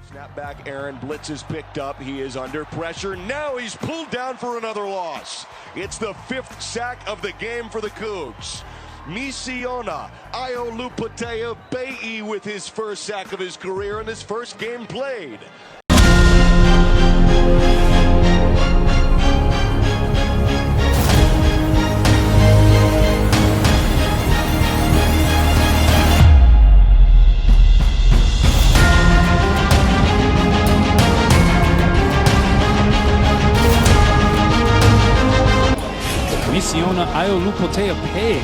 Snap back, Aaron. Blitz is picked up. He is under pressure. Now he's pulled down for another loss. It's the 5th sack of the game for the Cougs. Misiona, Aiolupotea, Bay with his first sack of his career in his first game played. Misiona Aiolupotea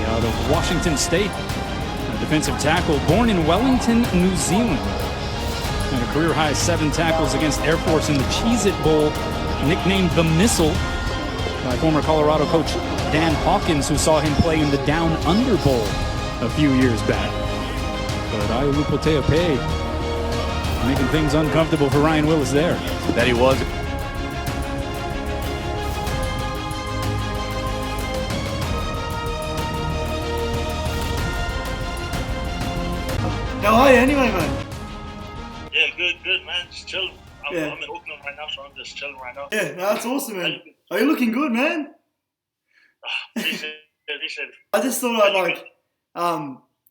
out of Washington State, a defensive tackle born in Wellington, New Zealand. And a career-high 7 tackles against Air Force in the Cheez-It Bowl, nicknamed the Missile by former Colorado coach Dan Hawkins, who saw him play in the Down Under Bowl a few years back. But Aiolupotea making things uncomfortable for Ryan Willis there. That he was. How are you anyway, man? Yeah, good, man. Just chilling. I'm in Auckland right now, so I'm just chilling right now. Yeah, no, that's awesome, man. Are you looking good, man? Appreciate it. I just thought I'd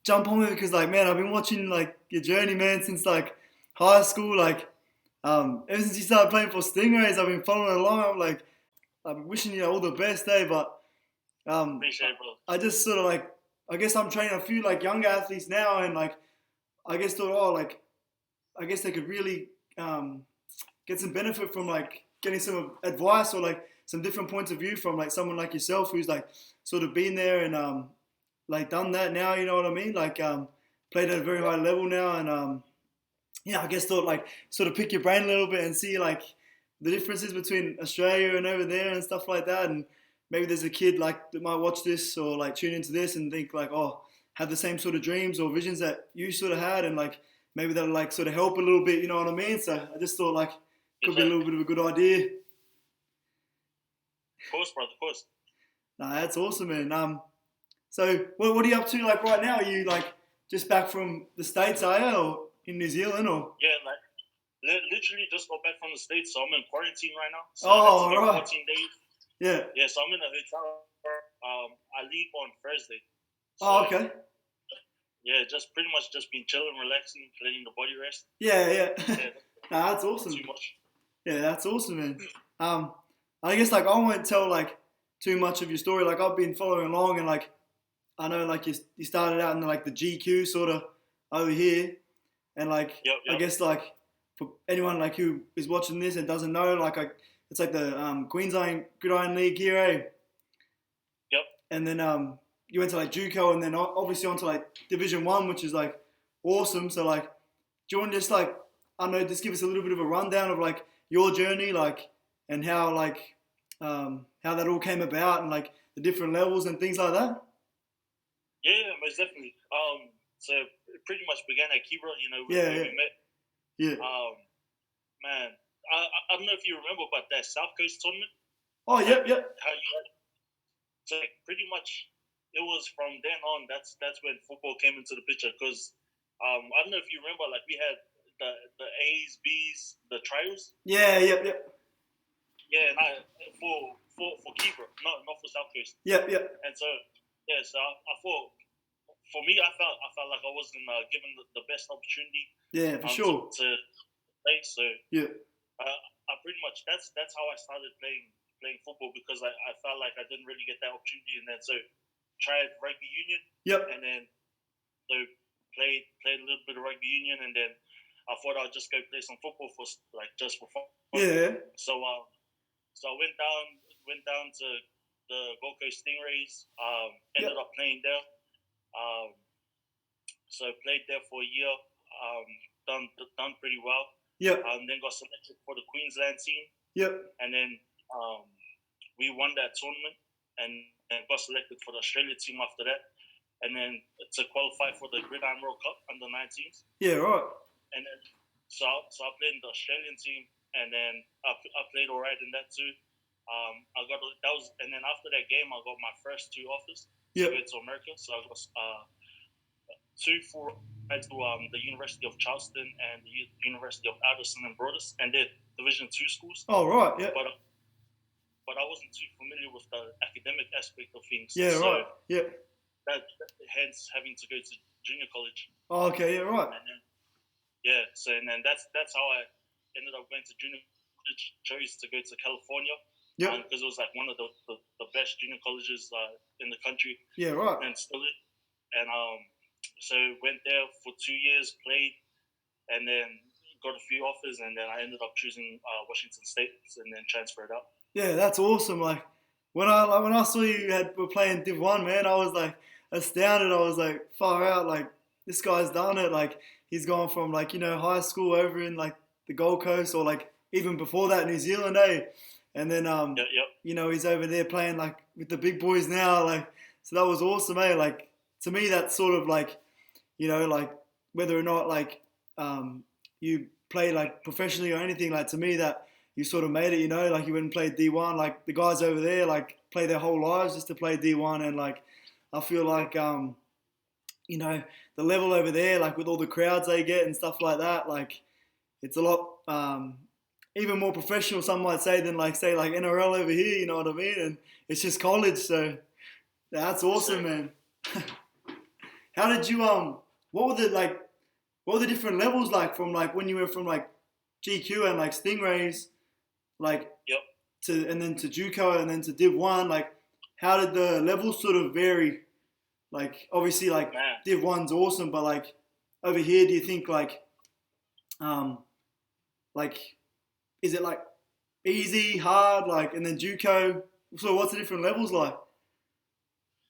jump on it because man, I've been watching your journey, man, since high school. Ever since you started playing for Stingrays, I've been following along. I'm wishing you all the best, but Appreciate it, bro. I just sort of I guess I'm training a few younger athletes now, and I guess thought, I guess they could really get some benefit from getting some advice or some different points of view from someone like yourself who's sort of been there and done that now, you know what I mean? Played at a very high level now, and I guess thought sort of pick your brain a little bit and see the differences between Australia and over there and stuff like that. And maybe there's a kid that might watch this or tune into this and think have the same sort of dreams or visions that you sort of had, and maybe that'll sort of help a little bit, you know what I mean? So I just thought could be a little bit of a good idea. Of course, brother, of course. Nah, that's awesome, man. So what are you up to right now? Are you just back from the States, are you, or in New Zealand, or? Yeah, literally just got back from the States, so I'm in quarantine right now. So right. 14 days. Yeah. Yeah, so I'm in a hotel. I leave on Thursday. So, okay. Yeah, just pretty much just been chilling, relaxing, letting the body rest. Yeah. Yeah. Nah, that's awesome. Too much. Yeah, that's awesome, man. I guess I won't tell too much of your story. I've been following along, and I know you started out in the GQ sort of over here, and Yep. I guess for anyone who is watching this and doesn't know, it's the Queensland Gridiron League here, eh? Yep. And then you went to JUCO, and then obviously onto Division 1, which is awesome. So do you want to just I don't know, just give us a little bit of a rundown of your journey, and how how that all came about, and the different levels and things like that? Yeah, most definitely. So it pretty much began at Kibra, when we met. Yeah. Man, I don't know if you remember, but that South Coast tournament. Oh, yep. How you had, so pretty much it was from then on. That's when football came into the picture, because I don't know if you remember, we had the A's, B's, the trials. Yeah, yep. Yeah, and for Kibra, not for South Coast. Yep. And so so I thought, for me, I felt like I wasn't given the best opportunity. Yeah, for sure. To play. So yeah, I pretty much that's how I started playing football, because I felt like I didn't really get that opportunity, and then so tried rugby union. Yep. And then so played a little bit of rugby union, and then I thought I'd just go play some football for just for fun. Yeah. So I went down to the Gold Coast Stingrays. Ended up playing there. So played there for a year. Done pretty well. Yep. Then got selected for the Queensland team. Yep. And then we won that tournament and got selected for the Australia team after that. And then to qualify for the Gridiron World Cup under 19s. Yeah, right. And then so I played in the Australian team, and then I played all right in that too. And then after that game, I got my first 2 offers to go to America. So I got 2 full to the University of Charleston and the University of Addison and Broadus, and they're Division II schools. Oh, right, yeah. But I wasn't too familiar with the academic aspect of things. Yeah, so right, yeah. Hence having to go to junior college. Oh, okay, yeah, right. And then that's how I ended up going to junior college. Chose to go to California. Yeah. Because it was like one of the best junior colleges in the country. Yeah, right. And still is. And so went there for 2 years, played, and then got a few offers, and then I ended up choosing Washington State, and then transferred out. Yeah, that's awesome. Like when I saw you were playing Div 1, man, I was like astounded. I was like, far out. Like this guy's done it. Like he's gone from like, you know, high school over in like the Gold Coast, or like even before that, New Zealand, eh? And then you know, he's over there playing like with the big boys now. Like so that was awesome, eh? Like to me, that's sort of like, you know, like whether or not like you play like professionally or anything, like to me that you sort of made it, you know, like you went and played D1, like the guys over there like play their whole lives just to play D1, and like I feel like you know, the level over there, like with all the crowds they get and stuff like that, like it's a lot even more professional, some might say, than like say like NRL over here, you know what I mean? And it's just college, so that's awesome, man. How did you what were the different levels like from like when you went from like GQ and like Stingrays, like to, and then to JUCO and then to Div 1, like how did the levels sort of vary? Like obviously like Div 1's awesome, but like over here, do you think like is it like easy, hard, like, and then JUCO? So what's the different levels like?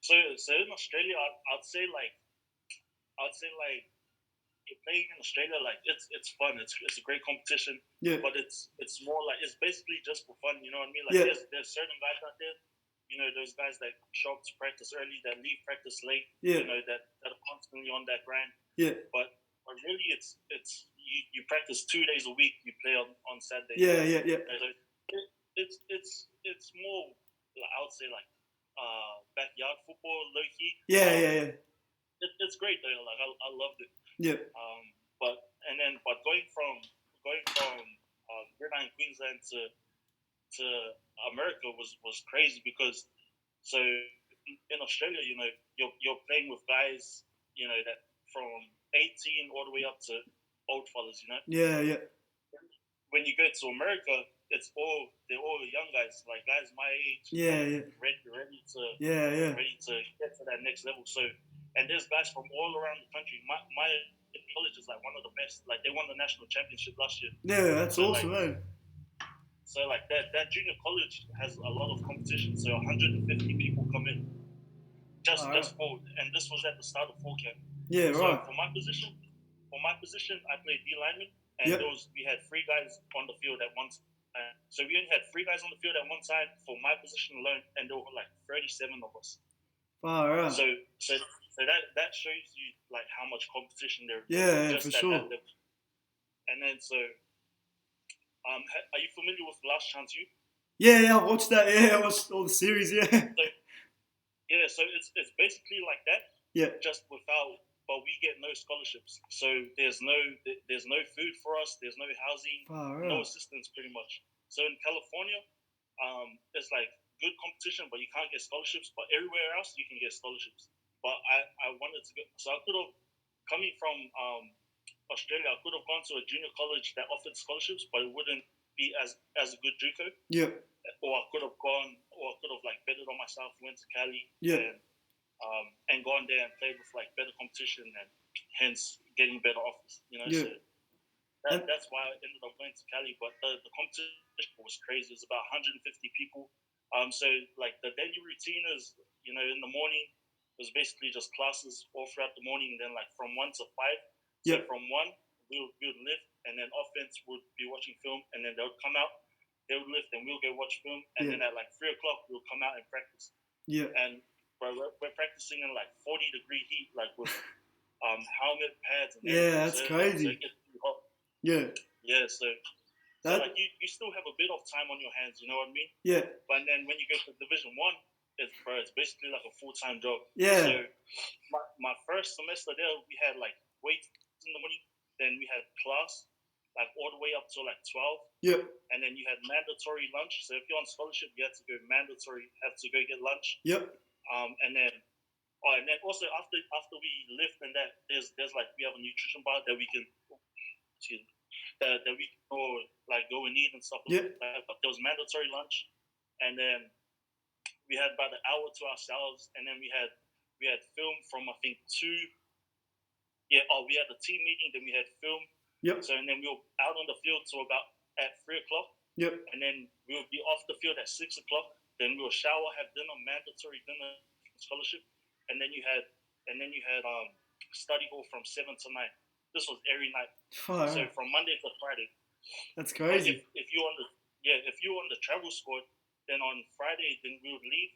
So in Australia, I'd say like you're playing in Australia, like it's fun. It's a great competition. Yeah. But it's more like it's basically just for fun. You know what I mean? Like there's certain guys out there. You know, those guys that show up to practice early, that leave practice late. Yeah. You know, that are constantly on that grind. Yeah. But really, it's you practice 2 days a week. You play on Saturday. Yeah. So it's more like, I would say like backyard football, low key. Yeah. It's great though. Like I loved it. Yeah. But going from Gridiron Queensland to America was crazy, because so in Australia, you know, you're playing with guys, you know, that from 18 all the way up to old fellas, you know. Yeah. When you go to America, they're all young guys, like guys my age. Yeah. Ready to ready to get to that next level. So, and there's guys from all around the country. My college is like one of the best. Like they won the national championship last year. Yeah, that's awesome, man. So like that junior college has a lot of competition. So 150 people come in just for, and this was at the start of fall camp. Yeah, so right. For my position, I played D lineman, and we had 3 guys on the field at one time. So we only had 3 guys on the field at one time for my position alone, and there were like 37 of us. Far out. So that shows you like how much competition there is. Yeah, just for sure. That level. And then so, are you familiar with Last Chance U? Yeah, I watched that. Yeah, I watched all the series. Yeah. So it's basically like that. Yeah. Just without, but we get no scholarships. So there's no food for us. There's no housing. No assistance, pretty much. So in California, it's like good competition, but you can't get scholarships. But everywhere else, you can get scholarships. But I wanted to go, so I could have, coming from Australia, I could have gone to a junior college that offered scholarships, but it wouldn't be as a good JUCO. Yeah. Or I could have like betted on myself, went to Cali, and gone there and played with like better competition, and hence getting better offers. You know, so that's why I ended up going to Cali. But the competition was crazy. It was about 150 people. So like the daily routine is, you know, in the morning it was basically just classes all throughout the morning, and then like from 1 to 5. So from 1 we would lift, and then offense would be watching film, and then they would come out, they would lift, and we'll go watch film, and then at like 3 o'clock we'll come out and practice. Yeah. And we're practicing in like 40-degree heat, like with helmet pads and everything. Yeah, that's crazy. So it gets too hot. Yeah, so like you still have a bit of time on your hands, you know what I mean? Yeah. But then when you go to Division 1, it's basically like a full-time job. Yeah. So my first semester there, we had like weights in the morning. Then we had class, like all the way up to like 12. Yep. And then you had mandatory lunch. So if you're on scholarship, you have to go have to go get lunch. Yep. And then also after we lift and that, there's like we have a nutrition bar that we can, that we can go and eat and stuff like that. But there was mandatory lunch, and then we had about an hour to ourselves, and then we had film from I think 2. Yeah. We had a team meeting, then we had film. Yep. So and then we were out on the field till about at 3 o'clock. Yep. And then we would be off the field at 6 o'clock. Then we will shower, have dinner, mandatory dinner, scholarship, and then you had study hall from 7 to 9. This was every night. Oh, so from Monday to Friday. That's crazy. If you're on the travel squad, then on Friday then we would leave.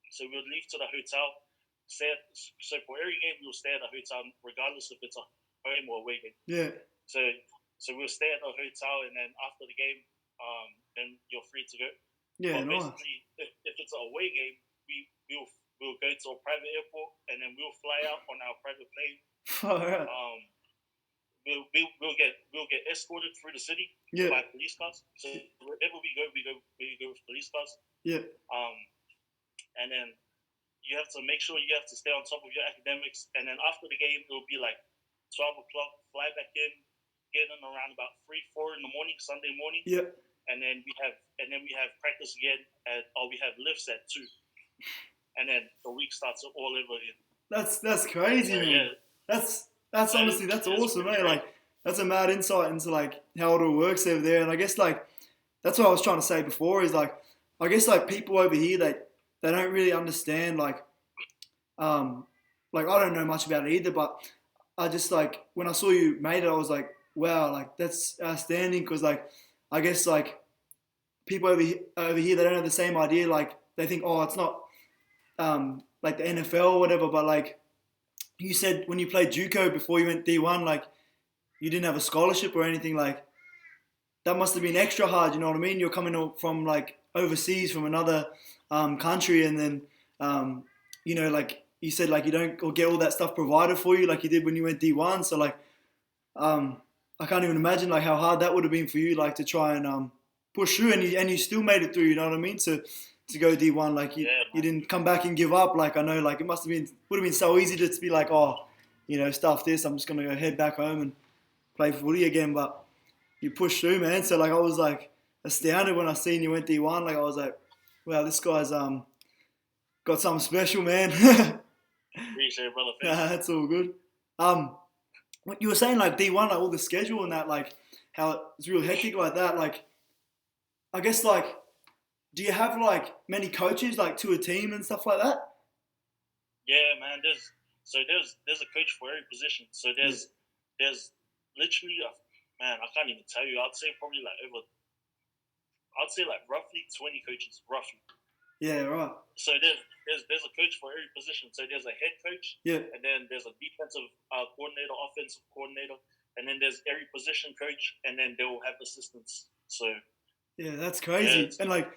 So we would leave to the hotel. So for every game we will stay at a hotel, regardless if it's a home or away game. Yeah. So we'll stay at the hotel, and then after the game, then you're free to go. Yeah, but nice. Basically, if it's an away game, we'll go to a private airport, and then we'll fly out on our private plane. Oh, yeah. We'll get escorted through the city by police cars. So wherever we go with police cars. Yeah. And then you have to make sure you have to stay on top of your academics, and then after the game, it'll be like 12 o'clock. Fly back in, get in around about 3-4 in the morning, Sunday morning. Yeah. And then we have practice again we have lifts at 2, and then the week starts all over again. That's crazy, man. Yeah. That's honestly that's awesome, man. Like that's a mad insight into like how it all works over there. And I guess like that's what I was trying to say before is like I guess like people over here they don't really understand like I don't know much about it either, but I just like when I saw you made it, I was like, wow, like that's outstanding because like I guess like people over here they don't have the same idea. Like they think, oh, it's not like the NFL or whatever. But like you said, when you played JUCO before you went D1, like you didn't have a scholarship or anything. Like that must have been extra hard. You know what I mean? You're coming from like overseas from another country, and then like you said, like you don't get all that stuff provided for you like you did when you went D1. So like I can't even imagine like how hard that would have been for you, like to try and push through, and you still made it through. You know what I mean? To go D1, like you didn't come back and give up. Like I know, like it would have been so easy to be like, oh, stuff this. I'm just gonna go head back home and play footy again. But you pushed through, man. So like I was like astounded when I seen you went D1. Like I was like, wow, this guy's got something special, man. Appreciate it, brother. Nah, that's all good. What you were saying, like D1, like all the schedule and that, like how it's real hectic like that. Like, I guess like, do you have like many coaches like to a team and stuff like that? Yeah, man. There's a coach for every position. So there's literally I can't even tell you. I'd say probably like roughly 20 coaches, roughly. Yeah, right. So there's a coach for every position. So there's a head coach, and then there's a defensive coordinator, offensive coordinator, and then there's every position coach, and then they will have assistants. So yeah, that's crazy. And like,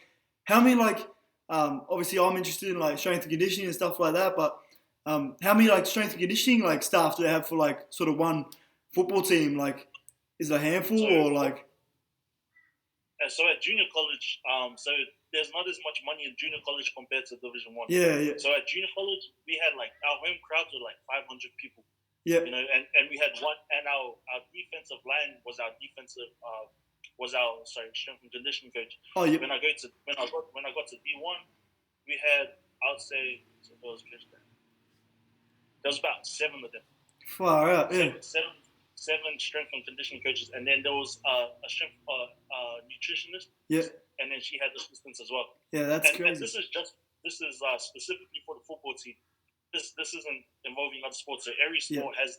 how many like obviously I'm interested in like strength and conditioning and stuff like that, but how many like strength and conditioning like staff do they have for like sort of one football team? Like, is it a handful or like? So at junior college, so there's not as much money in junior college compared to Division 1. Yeah. So at junior college, we had like our home crowds were like 500 people. Yeah. And we had one, and our defensive line was our strength and conditioning coach. Oh, yeah. When I got to D1, we had, I would say, there was about 7 of them. Far out, yeah. Seven strength and conditioning coaches, and then there was a strength nutritionist. Yeah. And then she had assistants as well. Yeah, that's crazy. And this is specifically for the football team. This isn't involving other sports. So every sport has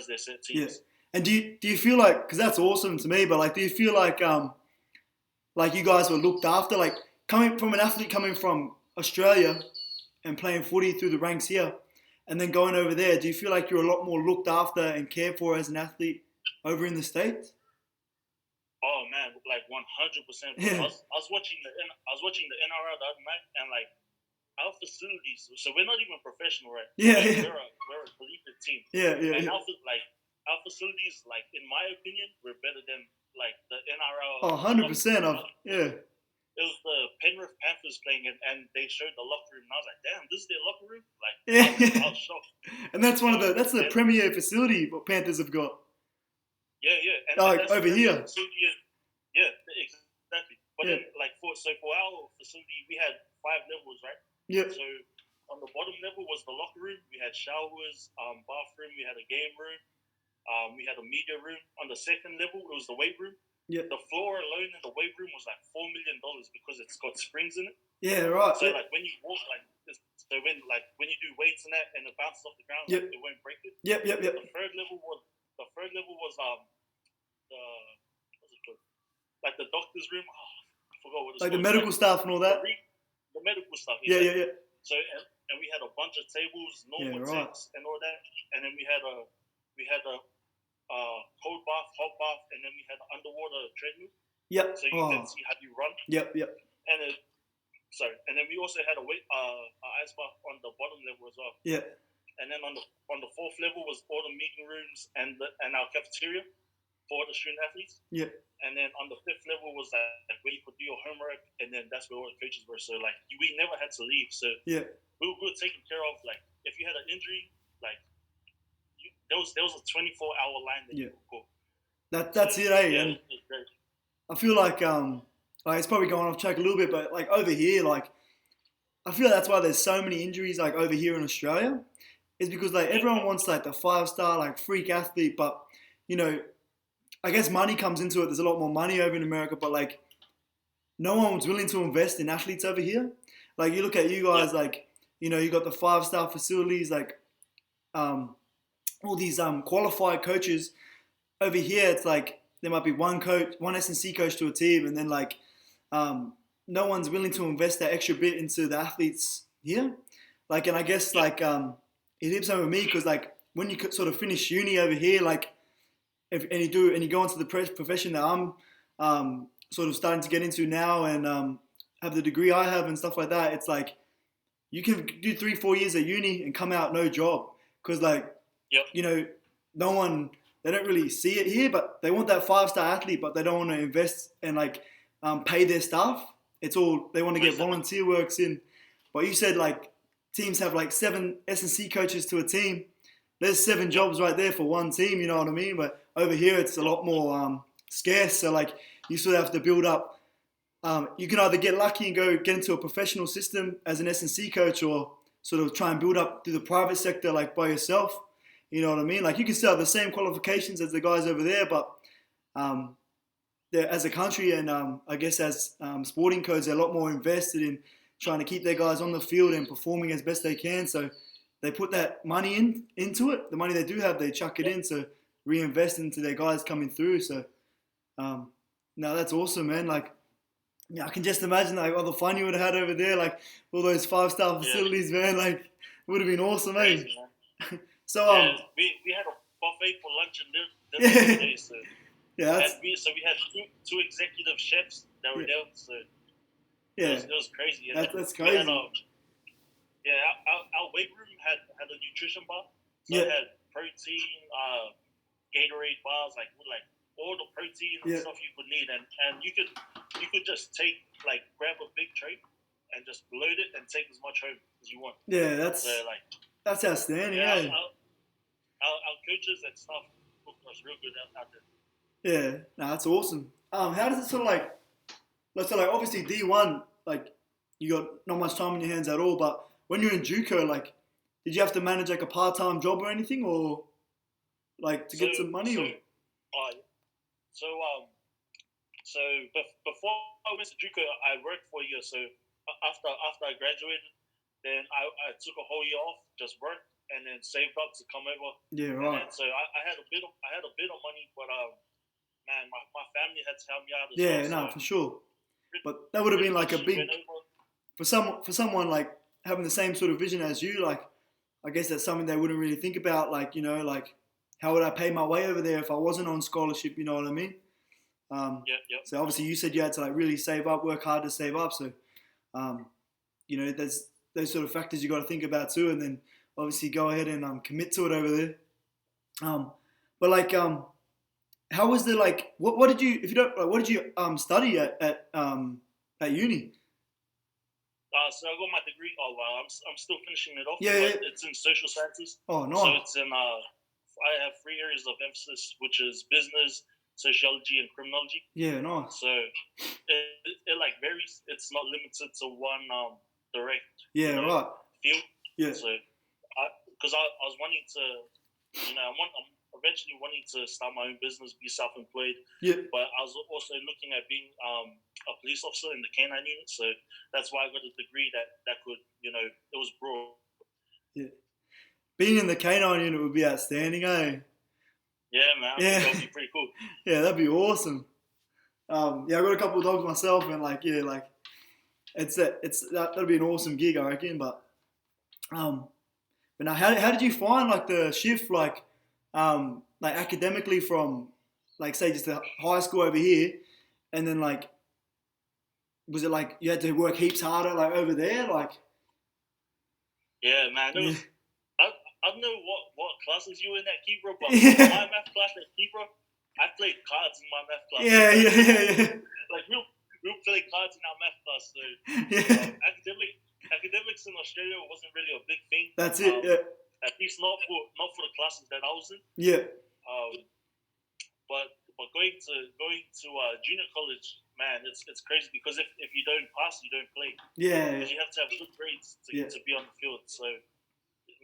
their set teams. Yeah. And do you feel like, because that's awesome to me, but like, do you feel like you guys were looked after, like coming from an athlete coming from Australia and playing footy through the ranks here, and then going over there? Do you feel like you're a lot more looked after and cared for as an athlete over in the States? Oh man, like 100%. Yeah. I was watching the NRL the other night, and like our facilities. So we're not even professional, right? Yeah, We're a collegiate team. Yeah. And our facilities, like in my opinion, we're better than like the NRL. Oh, 100%. Yeah. It was the Penrith Panthers playing it, and they showed the locker room, and I was like, "Damn, this is their locker room!" Like, Yeah. I was shocked. And that's the premier facility what Panthers have got. Yeah. And Like over here. Yeah, exactly. But then, like for our facility, we had 5 levels, right? Yeah. So on the bottom level was the locker room. We had showers, bathroom. We had a game room. We had a media room. On the second level, it was the weight room. Yeah. The floor alone in the weight room was like $4 million because it's got springs in it. Yeah, right. So like when you walk when you do weights and that and it bounces off the ground, like, it won't break it. Yep. The third level was the what's it called? Like the doctor's room. Oh, I forgot what it's like called. the medical staff and all that. The medical stuff. Yeah. So and we had a bunch of tables, normal tanks, and all that, and then we had a cold bath, hot bath, and then we had an underwater treadmill. Yep. So you can see how you run. Yep. And then we also had a ice bath on the bottom level as well. Yeah. And then on the fourth level was all the meeting rooms and our cafeteria for the student athletes. Yeah. And then on the fifth level was like where you could do your homework, and then that's where all the coaches were. So like we never had to leave. So we were taken care of. Like if you had an injury, like there was a 24-hour line that you could call. That's it, eh? Yeah, I feel like it's probably going off track a little bit, but like over here, like I feel that's why there's so many injuries like over here in Australia, is because like everyone wants like the 5-star like freak athlete, but you know, I guess money comes into it. There's a lot more money over in America, but like no one's willing to invest in athletes over here. Like you look at you guys, like you know, you got the 5-star facilities, like all these qualified coaches. Over here, it's like there might be one coach, one S&C coach to a team, and then like no one's willing to invest that extra bit into the athletes here. Like, and I guess like it hits over me because like when you sort of finish uni over here, like and you go into the profession that I'm sort of starting to get into now and have the degree I have and stuff like that, it's like you can do 3-4 years at uni and come out no job because like you know they don't really see it here, but they want that 5-star athlete, but they don't want to invest and like pay their staff. It's all they want to get volunteer works in. But you said like teams have like 7 S&C coaches to a team. There's 7 jobs right there for one team, you know what I mean? But over here it's a lot more scarce. So like you sort of have to build up. You can either get lucky and go get into a professional system as an S&C coach, or sort of try and build up through the private sector like by yourself. You know what I mean? Like you can still have the same qualifications as the guys over there, but as a country and I guess as sporting codes, they're a lot more invested in trying to keep their guys on the field and performing as best they can. So they put that money into it. The money they do have, they chuck it in to reinvest into their guys coming through. So no, that's awesome, man. Like, yeah, I can just imagine like all the fun you would have had over there, like all those 5-star facilities, man. Like, it would have been awesome, eh? So we had a buffet for lunch and dinner today, so we had two executive chefs that were there, so it was crazy. That's crazy. Had, our weight room had a nutrition bar, so it had protein, Gatorade bars, like all the protein and stuff you could need, and you could just grab a big tray and just load it and take as much home as you want. Yeah, that's outstanding. Yeah, our coaches and stuff looked us real good out there. Yeah, no, that's awesome. How does it sort of like, let's say like obviously D1, like you got not much time on your hands at all, but when you're in JUCO, like, did you have to manage like a part-time job or anything, or like to get some money? So before I went to JUCO, I worked for a year. So after I graduated, then I took a whole year off, just worked, and then saved up to come over. Yeah, right. And so I had a bit of money, but man, my family had to help me out. For sure. But that would have been like a big for someone like having the same sort of vision as you. Like, I guess that's something they wouldn't really think about. Like, you know, like how would I pay my way over there if I wasn't on scholarship? You know what I mean? So obviously you said you had to like really save up, work hard to save up. So, you know, there's those sort of factors you got to think about too, and then obviously go ahead and commit to it over there. But like, how was the like? What did you, if you don't, like, what did you study at uni? So I got my degree. Oh wow, I'm still finishing it off. Yeah, but it's in social sciences. Oh, nice. So it's in I have 3 areas of emphasis, which is business, sociology, and criminology. Yeah, nice. So it like varies. It's not limited to one direct right field. Yeah. So because I was wanting to, I'm eventually wanting to start my own business, be self-employed. Yeah. But I was also looking at being a police officer in the K9 unit. So that's why I got a degree that could, it was broad. Yeah. Being in the K9 unit would be outstanding, eh? Yeah, man. Yeah. That would be pretty cool. Yeah, that'd be awesome. I got a couple of dogs myself, and that'll be an awesome gig, I reckon. But now, how did you find like the shift, like academically from, like, say, just the high school over here, and then like, was it like you had to work heaps harder like over there, like? Yeah, man. It was. I don't know what classes you were in at Kibra, but my math class at Kibra, I played cards in my math class. Yeah. Like we'll play cards in our math class. So academics in Australia wasn't really a big thing. That's it. Yeah. At least not for the classes that I was in. Yeah. But going to junior college, man, it's crazy because if you don't pass, you don't play. Yeah. Because you have to have good grades to be on the field. So,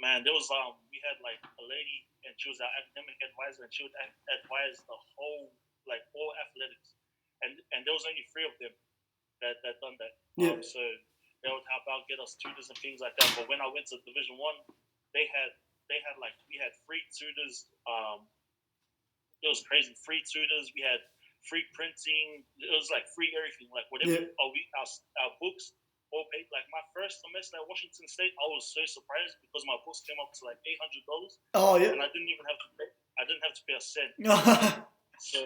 man, there was we had like a lady, and she was our academic advisor, and she would advise the whole, like, all athletics, and there was only 3 of them that done that. Yeah. So they would help out, get us tutors and things like that. But when I went to Division 1, they had like, we had free tutors. It was crazy, free tutors. We had free printing. It was like free everything, like whatever. Our books. Paid. Like my first semester at Washington State, I was so surprised because my books came up to like $800. Oh yeah. And I didn't even have to pay. I didn't have to pay a cent. So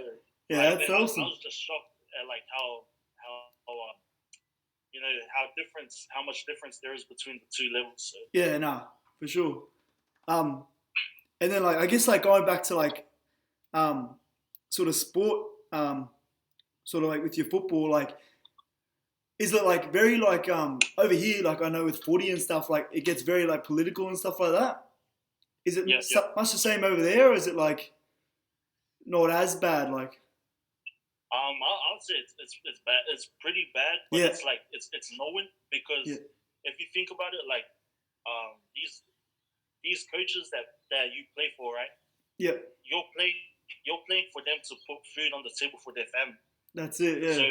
yeah, that's awesome. I was just shocked at like how how much difference there is between the 2 levels. So. Yeah, nah, for sure. And then like I guess like going back to like sort of sport, sort of like with your football, like. Is it like very like over here, like I know with footy and stuff, like it gets very like political and stuff like that? Is it much the same over there, or is it like not as bad? Like, I'll say it's bad. It's pretty bad, but it's like it's knowing because if you think about it, like these coaches that you play for, right? Yeah. You're playing for them to put food on the table for their family. That's it. Yeah. So.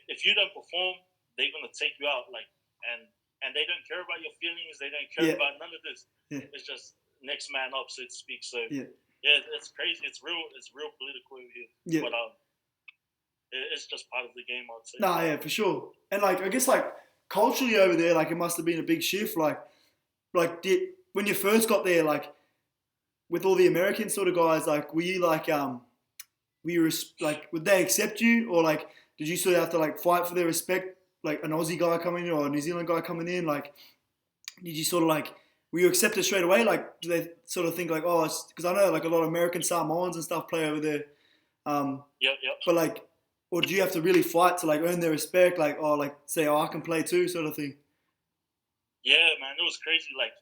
If you don't perform, they're gonna take you out, like, and they don't care about your feelings. They don't care about none of this. Yeah. It's just next man up, so to speak. So it's crazy. It's real political over here. Yeah. But it's just part of the game, I'd say. Nah, yeah, for sure. And like I guess like culturally over there, like it must have been a big shift. Like when you first got there, like with all the American sort of guys, like were you like would they accept you, or like? Did you sort of have to like fight for their respect, like an Aussie guy coming in or a New Zealand guy coming in? Like, did you sort of like, were you accepted straight away? Like, do they sort of think like, oh, because I know like a lot of American Samoans and stuff play over there. Yep. But like, or do you have to really fight to like earn their respect? Like, oh, like say, oh, I can play too, sort of thing. Yeah, man, it was crazy. Like,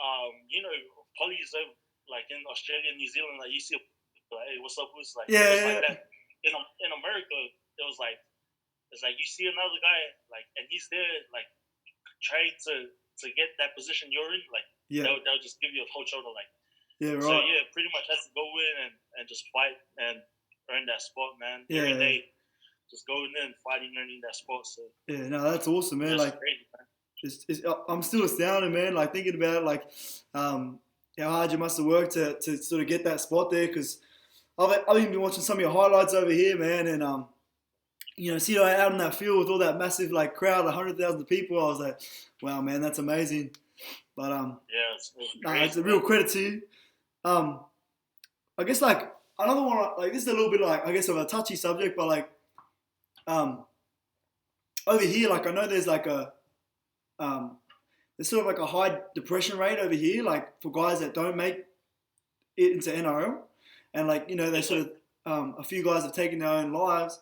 polys like in Australia and New Zealand, like you see, like, hey, what's up, what's like, like that. In America. It's like you see another guy, like, and he's there, like, trying to get that position you're in, like, they'll just give you a cold shoulder, like. Yeah, right. So pretty much has to go in and just fight and earn that spot, man. Every day, just going in, fighting, earning that spot. So no, that's awesome, man. Like, crazy, man. I'm still astounded, man. Like thinking about it, like how hard you must have worked to sort of get that spot there. Because I've even been watching some of your highlights over here, man, and see out in that field with all that massive like crowd, 100,000 people. I was like, wow, man, that's amazing. But it's a real credit to you. I guess like another one, like this is a little bit like I guess of a touchy subject, but like over here, like I know there's like a there's sort of like a high depression rate over here, like for guys that don't make it into NRL, and like they sort of a few guys have taken their own lives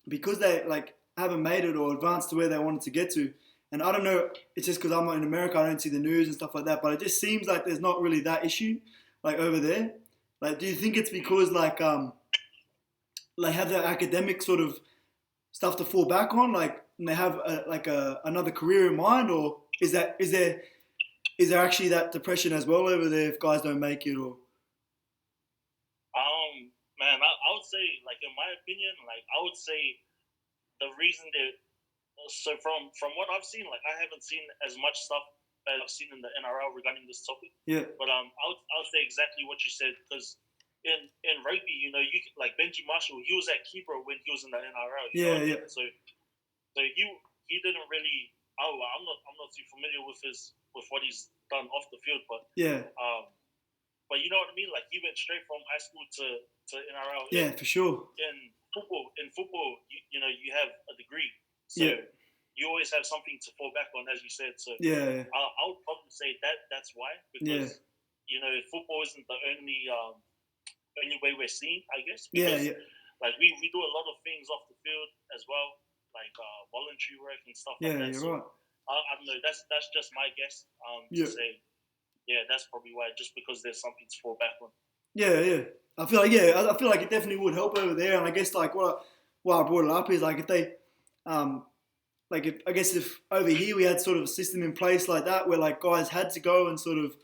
because they like haven't made it or advanced to where they wanted to get to. And I don't know, it's just because I'm not in America, I don't see the news and stuff like that, but it just seems like there's not really that issue like over there. Like, do you think it's because like they have their academic sort of stuff to fall back on, like, and they have another career in mind, or is there actually that depression as well over there if guys don't make it? Or man, I would say, like, in my opinion, like, I would say the reason that, so from what I've seen, like, I haven't seen as much stuff as I've seen in the NRL regarding this topic. Yeah. But I would say exactly what you said, because in rugby, you like Benji Marshall, he was at keeper when he was in the NRL. Yeah. So he didn't really. I'm not too familiar with what he's done off the field, but yeah. But you know what I mean? Like, he went straight from high school to NRL. Yeah, for sure. In football, you have a degree, so you always have something to fall back on, as you said. So yeah. I would probably say that's why, because football isn't the only way we're seen, I guess. Because, like, we do a lot of things off the field as well, like voluntary work and stuff like that. Yeah, you're so right. I don't know. That's just my guess. To say, that's probably why. Just because there's something to fall back on. Yeah. I feel like it definitely would help over there. And I guess like why I brought it up is like if they, if over here we had sort of a system in place like that where like guys had to go and sort of,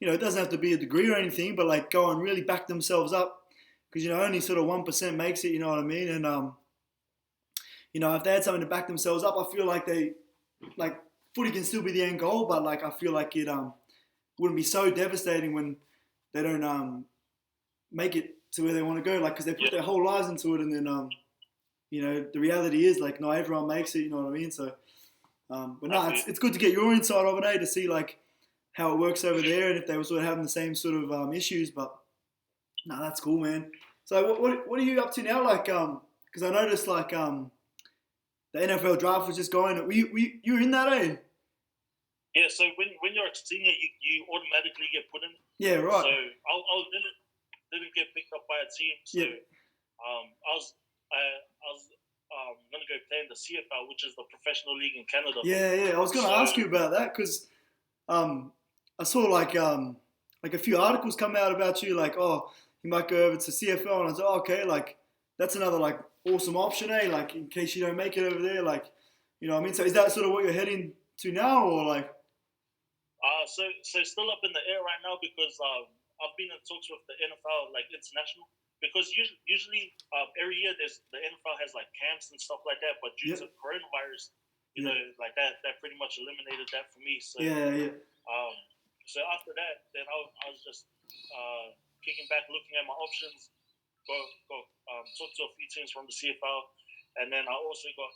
it doesn't have to be a degree or anything, but like go and really back themselves up because only sort of 1% makes it. You know what I mean? And if they had something to back themselves up, I feel like footy can still be the end goal, but like I feel like it wouldn't be so devastating when they don't make it to where they want to go, like because they put their whole lives into it, and then the reality is like not everyone makes it. You know what I mean? So, but no, it's good to get your insight of it, to see like how it works over there and if they were sort of having the same sort of issues. But no, that's cool, man. So what are you up to now? Like because I noticed like the NFL draft was just going. You were in that, eh? Yeah, so when you're a senior, you automatically get put in. Yeah, right. So I didn't get picked up by a team. So I was gonna go play in the CFL, which is the professional league in Canada. Yeah. I was gonna ask you about that because I saw like a few articles come out about you, like, oh, you might go over to CFL, and I was like, oh, okay, like that's another like awesome option, eh? Like in case you don't make it over there, like, you know what I mean? So is that sort of what you're heading to now, or like? So still up in the air right now because I've been in talks with the NFL, like international, because usually every year the NFL has like camps and stuff like that, but due to coronavirus, you know, like that pretty much eliminated that for me. So so after that, then I was just kicking back, looking at my options, talk to a few teams from the CFL, and then I also got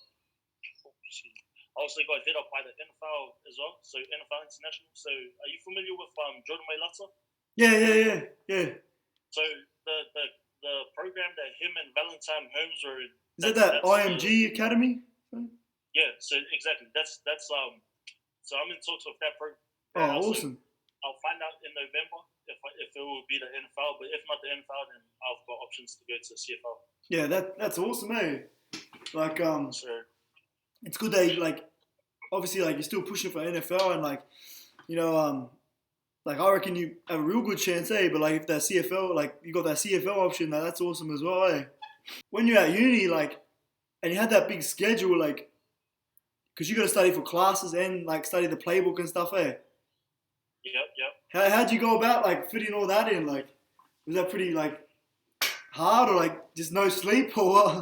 hit up by the NFL as well, so NFL International. So are you familiar with Jordan Mailata? Yeah. So the program that him and Valentine Holmes were in. Is that IMG Academy? Yeah, so exactly. That's so I'm in talks with that program. Oh, awesome. I'll find out in November if it will be the NFL, but if not the NFL, then I've got options to go to the CFL. Yeah, that's awesome, eh? Like Sure. It's good that like obviously like you're still pushing for NFL and like like I reckon you have a real good chance, eh? But like if that CFL, like you got that CFL option, that's awesome as well, eh? When you're at uni, like, and you had that big schedule, like, because you got to study for classes and like study the playbook and stuff, eh? Yep. How'd you go about like fitting all that in? Like, was that pretty like hard or like just no sleep or what?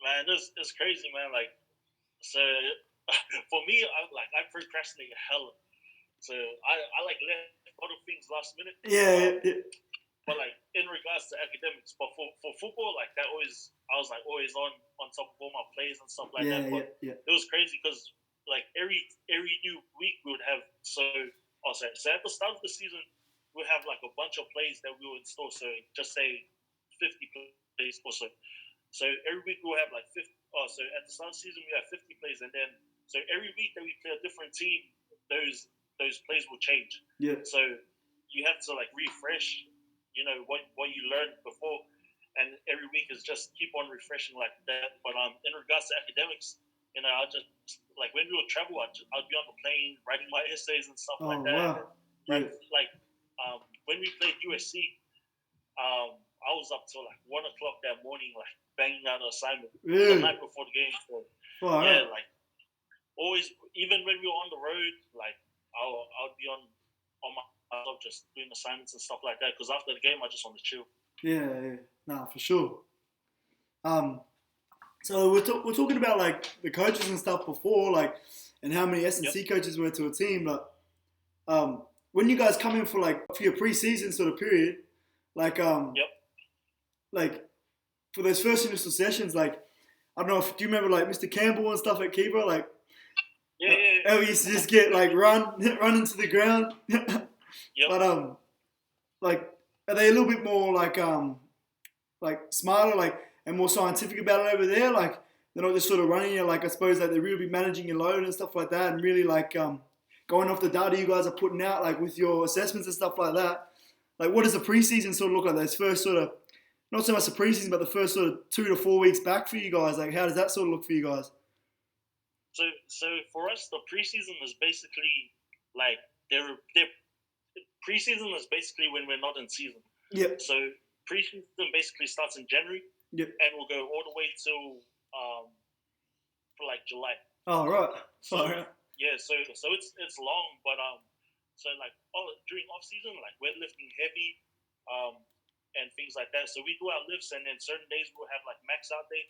Man, it's crazy, man. Like, so for me, I procrastinate hella. So I like let other things last minute. Yeah. But like in regards to academics, but for football, like that I was always on top of all my plays and stuff like that. But it was crazy because like every new week we would have so at the start of the season we'd have like a bunch of plays that we would install. So just say 50 plays or so. So every week we'll have like 50. So at the start of the season we have 50 plays, and then So every week that we play a different team, those plays will change. Yeah. So you have to like refresh, what you learned before, and every week is just keep on refreshing like that. But in regards to academics, I just like when we would travel, I'd be on the plane writing my essays and stuff like that. Wow. And, like when we played USC, I was up till like 1 o'clock that morning, like banging out an assignment Really? the night before the game. So Wow. like always, even when we were on the road, like I would be on my laptop just doing assignments and stuff like that. Because after the game, I just want to chill. Yeah. Nah, for sure. So we're talking about like the coaches and stuff before, like, and how many S&C coaches were to a team. But when you guys come in for your preseason sort of period, like like for those first initial sessions, like I don't know if do you remember like Mr. Campbell and stuff at keeper, like how we used to just get like run into the ground. But like are they a little bit more like smarter like and more scientific about it over there? Like they're not just sort of running it, like I suppose like they're really managing your load and stuff like that, and really like going off the data you guys are putting out, like with your assessments and stuff like that. Like what does the preseason sort of look like? Those first sort of, not so much the preseason, but the first sort of 2 to 4 weeks back for you guys. Like how does that sort of look for you guys? So for us, the preseason is basically like they're preseason is basically when we're not in season. Yep. So preseason basically starts in January. Yep. And we'll go all the way till for like July. Oh right. So yeah, so it's long, but so like during off season, like we're lifting heavy, and things like that. So we do our lifts, and then certain days we'll have like max out day,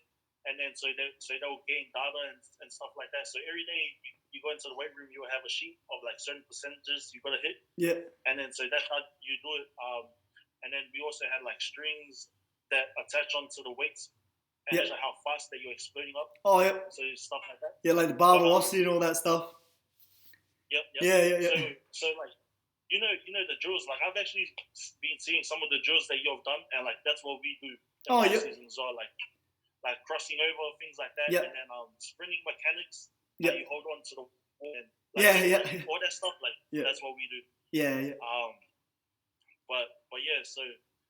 and then so they'll gain data and stuff like that. So every day you go into the weight room, you will have a sheet of like certain percentages you gotta hit. Yeah. And then so that's how you do it. And then we also had like strings that attach onto the weights and measure how fast that you're exploding up. Oh yeah. So stuff like that. Yeah, like the bar velocity and all that stuff. Yep. Yeah. So like you know the drills. Like I've actually been seeing some of the drills that you've done, and like that's what we do in season as well. Like crossing over, things like that, and then sprinting mechanics. How you hold on to the wall and all that stuff. Like that's what we do. Yeah. But yeah, so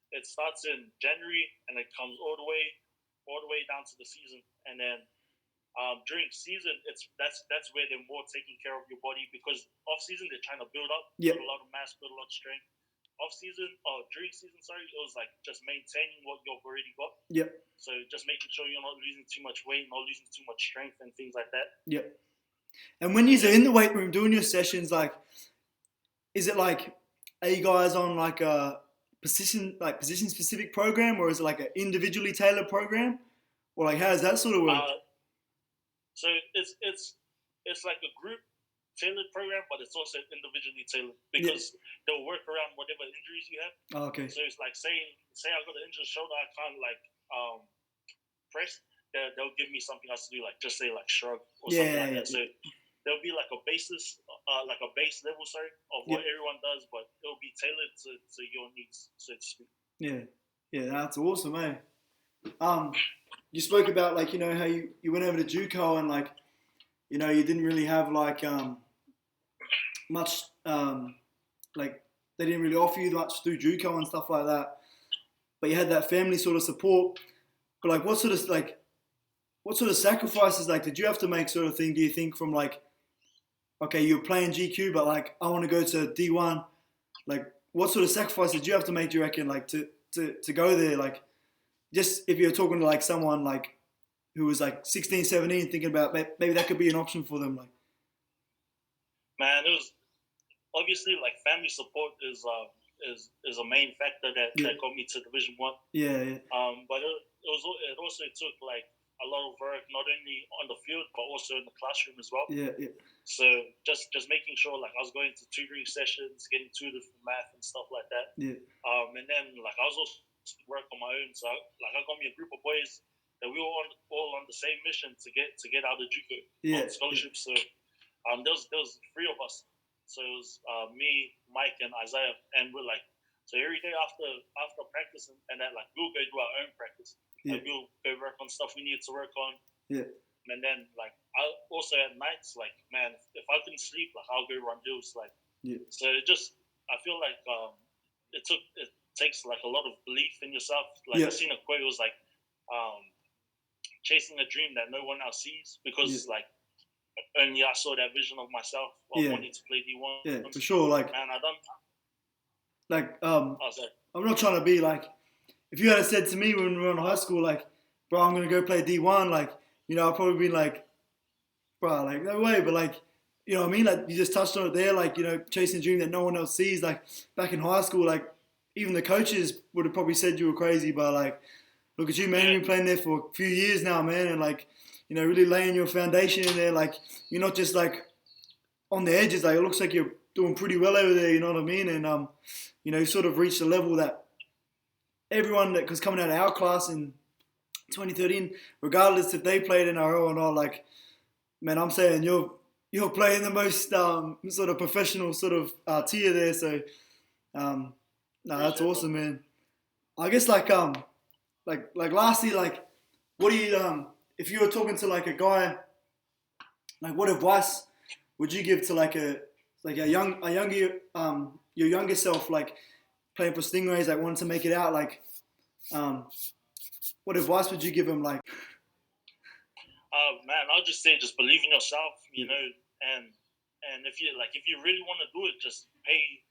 it starts in January and it comes all the way down to the season, and then during season that's where they're more taking care of your body, because off season they're trying to build up, build a lot of mass, build a lot of strength. During season, it was like just maintaining what you've already got. Yep. So just making sure you're not losing too much weight, not losing too much strength and things like that. Yep. And when you're in the weight room doing your sessions, like, is it like, are you guys on like a position specific program, or is it like an individually tailored program, or like how does that sort of work? So it's like a group tailored program, but it's also individually tailored, because they'll work around whatever injuries you have. Oh, okay. So it's like say I got an injured shoulder, I can't like press. They'll give me something else to do, like just say like shrug or something like that. So there'll be like a base level, of what everyone does, but it'll be tailored to your needs, so to speak. Yeah, that's awesome, eh? You spoke about like how you went over to JUCO and like you didn't really have like much like they didn't really offer you much through JUCO and stuff like that, but you had that family sort of support. But like what sort of sacrifices like did you have to make, sort of thing, do you think, from like, okay, you're playing GQ, but like I want to go to D1, like what sort of sacrifices did you have to make, do you reckon, like to go there? Like just if you're talking to like someone like who was like 16, 17 thinking about maybe that could be an option for them, like. Man, it was obviously like family support is a main factor that got me to Division 1. Yeah. But it also took like a lot of work, not only on the field but also in the classroom as well. Yeah. So just making sure like I was going to tutoring sessions, getting tutored for math and stuff like that. Yeah. And then like I was also work on my own. So like I got me a group of boys that we were all on the same mission to get out of JUCO on scholarship. So there was 3 of us. So it was me, Mike, and Isaiah, and we're like, so every day after practice and that, like we'll go do our own practice. Like we'll go work on stuff we need to work on. Yeah. and then like I also at nights, like man, if I couldn't sleep, like I'll go run hills, like. Yeah. So it just, I feel like it takes like a lot of belief in yourself. Like I seen a quote, it was like chasing a dream that no one else sees, because like only I saw that vision of myself of wanting to play D1. Yeah, for sure. Like, man, I don't. Like, I'm not trying to be like, if you had said to me when we were in high school, like, bro, I'm gonna go play D1, like, you know, I'd probably be like, bro, like, no way. But like, you know what I mean? Like, you just touched on it there, like, you know, chasing a dream that no one else sees. Like, back in high school, like, even the coaches would have probably said you were crazy, but like, look at you, man. You've been playing there for a few years now, man, and like, you know, really laying your foundation in there. Like, you're not just like on the edges. Like, it looks like you're doing pretty well over there. You know what I mean? And you know, you sort of reached a level that everyone that was coming out of our class in 2013, regardless if they played NRL or not, like, man, I'm saying you're playing the most sort of professional sort of tier there. So, no, that's awesome, man. I guess like lastly, like, what do you if you were talking to like a guy, like, what advice would you give to like a younger your younger self, like playing for Stingrays, like wanting to make it out, like what advice would you give him? Like, man, I'll just say, just believe in yourself, you know, and if you really want to do it, just pay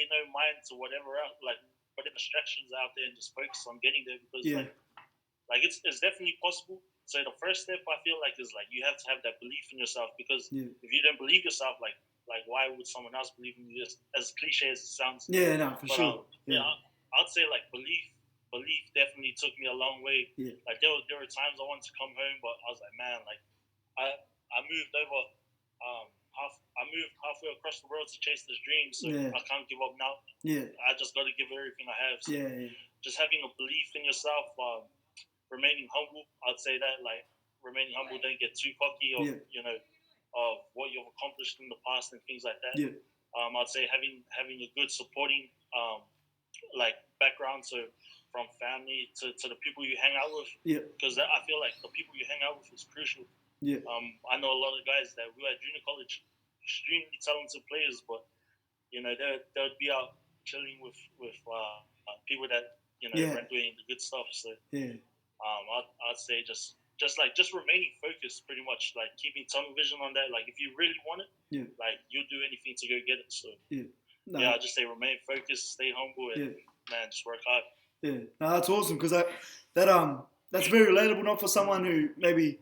no mind to whatever else, like whatever distractions out there, and just focus on getting there, because like it's definitely possible. So the first step, I feel like, is like you have to have that belief in yourself, because if you don't believe yourself, like why would someone else believe in you? As cliche as it sounds. Yeah, no, for sure. I'd say like belief definitely took me a long way. Yeah. Like there were times I wanted to come home, but I was like, man, like I moved over I moved halfway across the world to chase this dream, so I can't give up now. Yeah. I just got to give everything I have. So just having a belief in yourself, remaining humble. I'd say that, like, remaining humble, don't get too cocky of you know, of what you've accomplished in the past and things like that. I'd say having a good supporting like background, so from family to the people you hang out with, because I feel like the people you hang out with is crucial. I know a lot of guys that were at junior college, extremely talented players, but you know they'd be out chilling with people that, you know, aren't doing the good stuff. So I'd say just remaining focused, pretty much, like keeping tunnel vision on that. Like if you really want it, like you'll do anything to go get it. So I'd just say remain focused, stay humble, and man, just work hard. Yeah, no, that's awesome, because that's very relatable, not for someone who maybe,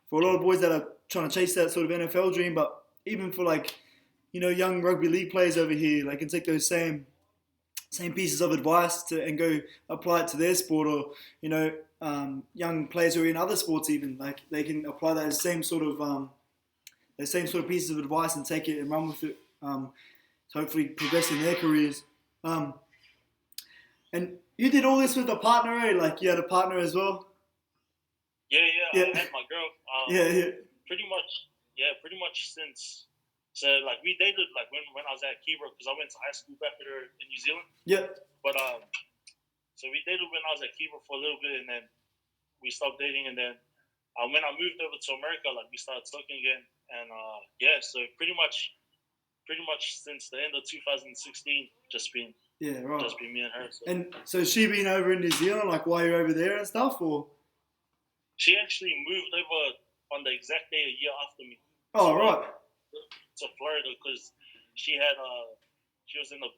for a lot of boys that are trying to chase that sort of NFL dream, but even for like, you know, young rugby league players over here, like, can take those same pieces of advice and go apply it to their sport, or, you know, young players who are in other sports, even, like, they can apply that same sort of pieces of advice and take it and run with it, to hopefully progress in their careers. And you did all this with a partner, eh? Like, you had a partner as well? Yeah. I had my girl. Pretty much since. So like we dated like when I was at Keyboard, because I went to high school back there in New Zealand. But so we dated when I was at Keyboard for a little bit, and then we stopped dating, and then when I moved over to America, like we started talking again, and so pretty much since the end of 2016, just been me and her. So. And so she been over in New Zealand, like while you're over there and stuff, or? She actually moved over on the exact day a year after me. Oh, right. To Florida, because she was in the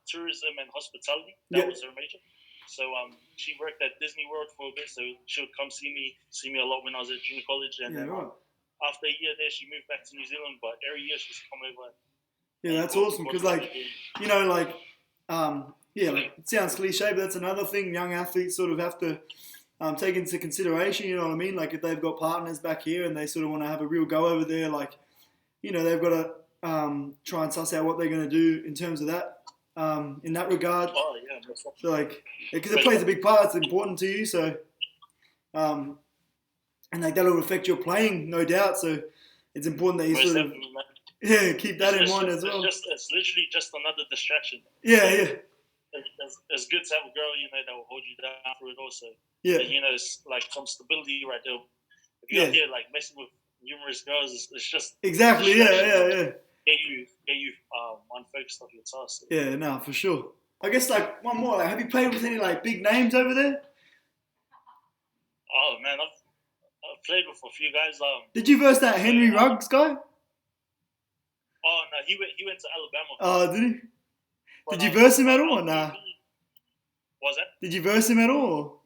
tourism and hospitality. That was her major. So she worked at Disney World for a bit, so she would come see me a lot when I was at junior college, and then after a year there, she moved back to New Zealand. But every year she's come over. Yeah, that's awesome, because like, you know, like like, it sounds cliche, but that's another thing young athletes sort of have to take into consideration, you know what I mean? Like, if they've got partners back here and they sort of want to have a real go over there, like, you know, they've got to try and suss out what they're going to do in terms of that, in that regard. Oh, yeah. So, like, because it plays a big part, it's important to you, so, and like, that'll affect your playing, no doubt, so it's important that you sort of, keep that in mind as well. It's literally just another distraction. It's good to have a girl, you know, that will hold you down through it also. You know, it's like some stability right there. if you're Yeah. out here like messing with numerous girls, it's just Exactly. Yeah. get you unfocused off your task. Yeah, no, for sure. I guess like one more. Like, have you played with any like big names over there? Oh man, I've played with a few guys. Did you verse that Henry Ruggs guy? Oh no, he went to Alabama. Oh, did he? But, Did you verse him at all or he- nah? Was that? Did you verse him at all?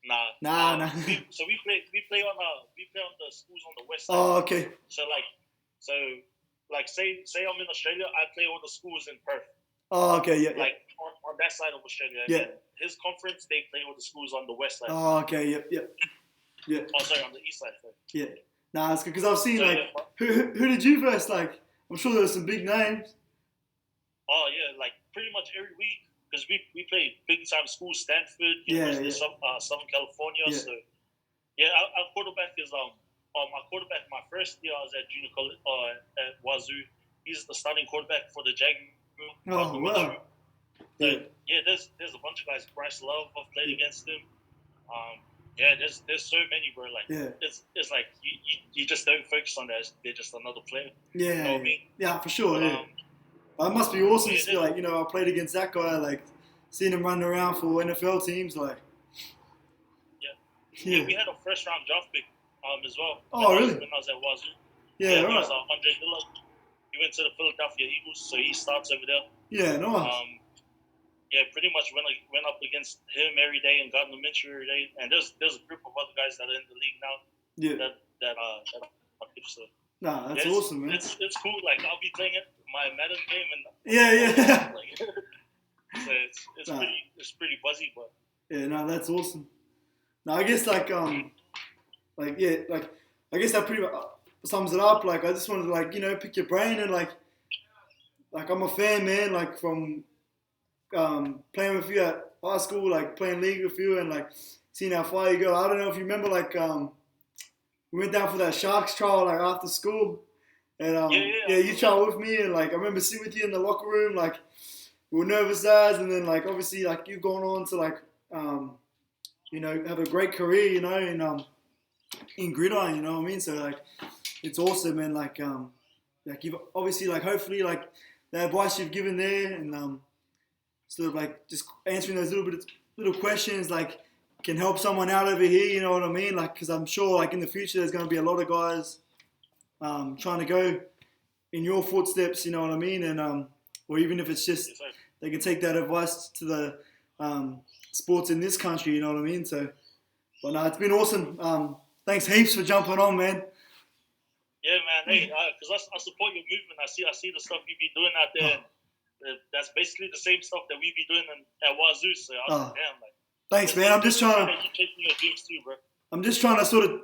Nah. Nah. So we play on the schools on the west side. Oh, okay. So say I'm in Australia, I play all the schools in Perth. Oh, okay. Yeah. Like on that side of Australia. And Yeah. then his conference, they play all the schools on the west side. Oh, okay. Yep. Yeah. Oh, sorry, on the east side. Sorry. Yeah. Nah, it's good because I've seen So, like who did you verse? Like, I'm sure there were some big names. Oh yeah, like pretty much every week because we play big time schools, Stanford, Yeah, University of Southern California. Yeah. So yeah, our quarterback is my quarterback. My first year I was at junior college at Wazoo. He's the starting quarterback for the Jaguars. Oh wow. So, Yeah. yeah, there's a bunch of guys. Bryce Love, I've played against him. Yeah, there's so many, bro. Like Yeah. it's like you just don't focus on that. They're just another player. Yeah. You know what I mean? Yeah, for sure. But, Yeah. It must be awesome yeah, to see, like, you know, I played against that guy, like, seeing him running around for NFL teams, like. Yeah, we had a first round draft pick as well. Oh, really? When I was at Wazoo. Yeah, He right. was Andre Dillard. He went to the Philadelphia Eagles, so he starts over there. Yeah, nice. Yeah, pretty much went up against him every day and Gardner Minshew every day. And there's a group of other guys that are in the league now Yeah. that are so Nah, that's yeah, awesome, man. It's cool. Like I'll be playing my Madden game and Yeah. like, so it's pretty buzzy, but Yeah, no, that's awesome. No, I guess like I guess that pretty much sums it up. Like I just wanted to like, you know, pick your brain and like I'm a fan, man, like from playing with you at high school, like playing league with you and like seeing how far you go. I don't know if you remember like we went down for that Sharks trial like after school. And you tried with me and like I remember sitting with you in the locker room, like we were nervous as, and then like obviously like you've gone on to like you know, have a great career, you know, in gridiron, you know what I mean? So like it's awesome and like you've obviously like hopefully like the advice you've given there and sort of like just answering those little questions like can help someone out over here, you know what I mean? Like because I'm sure like in the future there's going to be a lot of guys trying to go in your footsteps, you know what I mean? And or even if it's just they can take that advice to the sports in this country, you know what I mean? So, but no, it's been awesome. Thanks heaps for jumping on, man. yeah, man. Hey, because I support your movement. I see the stuff you be doing out there. And that's basically the same stuff that we be doing at Wazoo. So I was like, damn, like. Thanks, man. I'm just trying to. You chasing your dreams too, bro. I'm just trying to sort of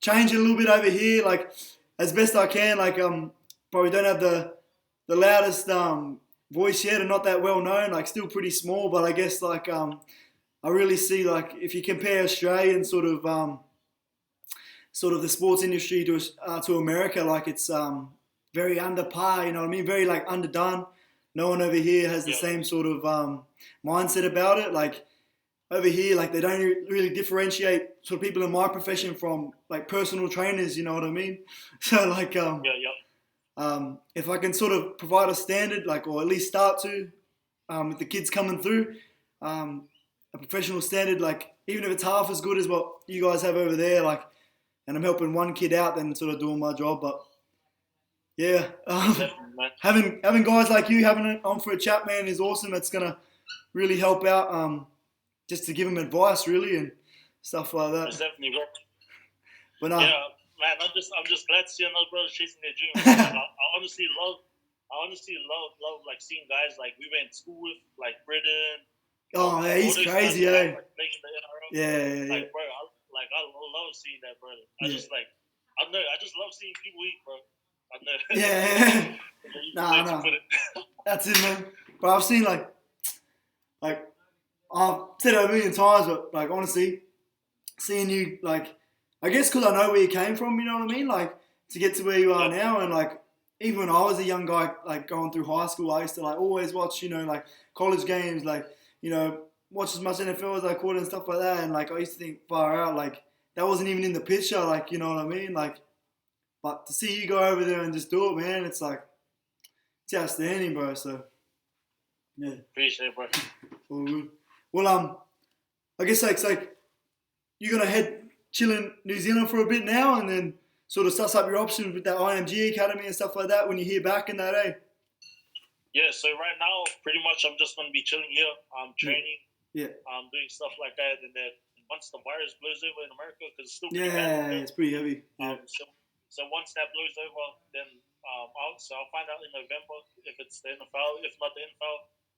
change it a little bit over here, like as best I can. Like probably don't have the loudest voice yet, and not that well known. Like still pretty small, but I guess like I really see like if you compare Australian sort of the sports industry to America, like it's very under par. You know what I mean? Very like underdone. No one over here has the same sort of mindset about it. Like over here, like they don't really differentiate sort of people in my profession from like personal trainers. You know what I mean? So like if I can sort of provide a standard, like or at least start to with the kids coming through. A professional standard, like even if it's half as good as what you guys have over there, like, and I'm helping one kid out, then sort of doing my job. But yeah, having guys like you having it on for a chat, man, is awesome. It's gonna really help out, just to give them advice, really, and stuff like that. It's definitely work. But yeah, man, I'm just glad to see another brother chasing their dreams. I honestly love like seeing guys like we went to school with, like Britain. Oh, yeah, he's crazy, eh? Yeah. Like, bro, I love seeing that, brother. I just love seeing people eat, bro. I know. Yeah. Nah. That's it, man. But I've seen like I've said it a million times, but like honestly, seeing you like, I guess because I know where you came from, you know what I mean? Like to get to where you are now, and like even when I was a young guy, like going through high school, I used to like always watch, you know, like college games, like. You know, watch as much NFL as I could and stuff like that. And like, I used to think far out, like that wasn't even in the picture. Like, you know what I mean? Like, but to see you go over there and just do it, man, it's like, it's outstanding, bro. So, yeah. Appreciate it, bro. All good. Well, I guess like, it's like you're gonna chill in New Zealand for a bit now, and then sort of suss up your options with that IMG Academy and stuff like that when you hear back in that, eh? Yeah, so right now, pretty much I'm just going to be chilling here. I'm training. Yeah. I'm doing stuff like that. And then once the virus blows over in America, because it's still pretty Yeah, bad. it's pretty heavy. Yeah. So once that blows over, then I'll find out in November if it's the NFL. If not the NFL,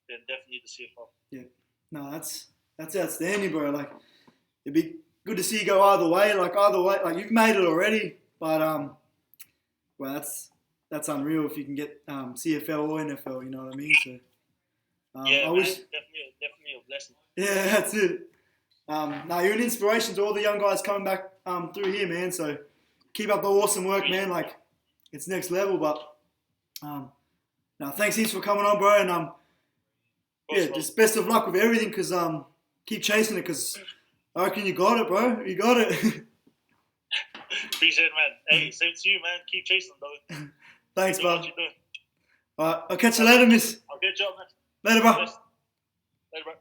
then definitely the CFL. Yeah. No, that's outstanding, bro. Like, it'd be good to see you go either way. Like, you've made it already. But, well, that's unreal if you can get CFL or NFL, you know what I mean? So, yeah, I wish, definitely a blessing. Yeah, that's it. No, you're an inspiration to all the young guys coming back through here, man. So keep up the awesome work, man. Like, it's next level. But no, thanks heaps for coming on, bro. And yeah, just best of luck with everything. Cause keep chasing it. Cause I reckon you got it, bro. You got it. Appreciate it, man. Hey, same to you, man. Keep chasing, though. Thanks, Do bro. what you're doing. All right, I'll catch you later, miss. I'll get you up, man. Later, bro. Later, bro.